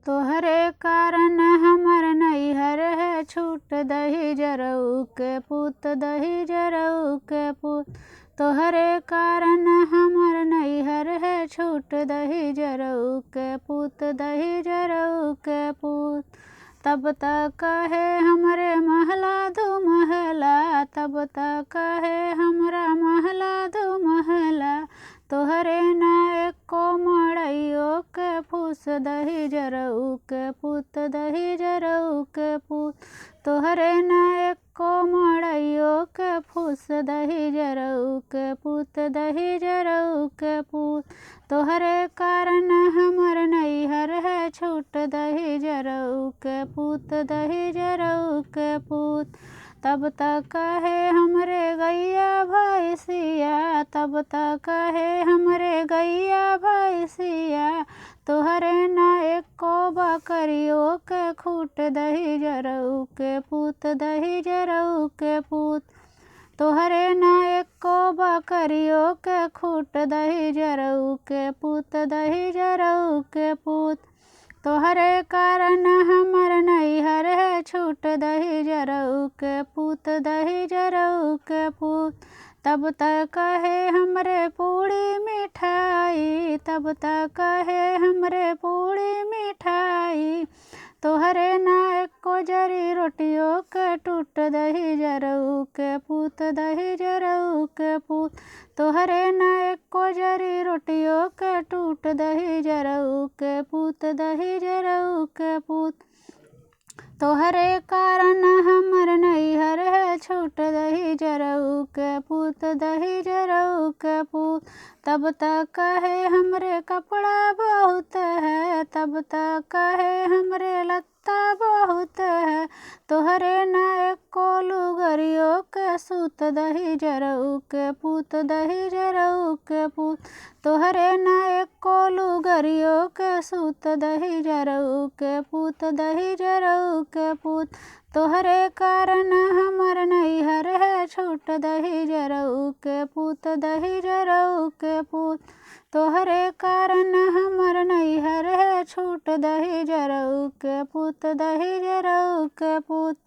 तोहरे कारण हमर नैहर है छूट दही जरऊ के पूत दही जरऊ के पूत। तोहरे कारण हमर नैहर है छूट दही जरऊ के पूत दही जरऊ के पूत। तब तक है हमरे महला दू महला, तब तक है हमरा महला दू महला। तोहरे ना एको मड़ैयो के फूस दही जरऊ के पूत दही जरऊ के पूत। तोहरे ना एको मड़ैयो के फूस दही जरऊ के पूत दही जरऊ के पूत। तोहरे कारण हमर नैहर है छूट दही जरऊ के पूत दही जरऊ के पूत। तब तक है हमरे गैया भैंसिया, तब तक है हमरे गैया भैंसिया। तोहरे ना एको बकरियो के खूट दही जरऊ के पूत दही जरऊ के पूत। तोहरे ना एको बकरियो के खूट दही जरऊ के पूत दही जरऊ के पूत। तोहरे कारण हमर नैहर है छूट दही जरऊ के पूत दही जरऊ के पूत। तब तक है हमरे पूड़ी मिठाई, तब तक है हमरे पूड़ी मिठाई। तोहरे ना एको जरी रोटियो के टूट दही जरऊ के पूत दही जरऊ के पूत। तोहरे ना एको जरी रोटियो के टूट दही जरऊ के पूत दही जरऊ के पूत। तोहरे कारण हमर नैहर है छूट दही जरऊ के पूत दही जरऊ के पूत। तब तक है हमरे कपड़ा बहुत है, तब तक है हमरे लत्ता बहुत है। तोहरे ना एको लुगरियो के सूत दही जरऊ के पूत दही जरऊ के पूत। तोहरे ना एको लुगरियो के सूत दही जरऊ के पूत दही जरऊ के पूत। तोहरे कारण हमर नैहर है छूट दही जरऊ के पूत दही जरऊ के पूत। तोहरे कारण हमर नैहर है छूट दही जरऊ के पूत दही जरऊ के पूत।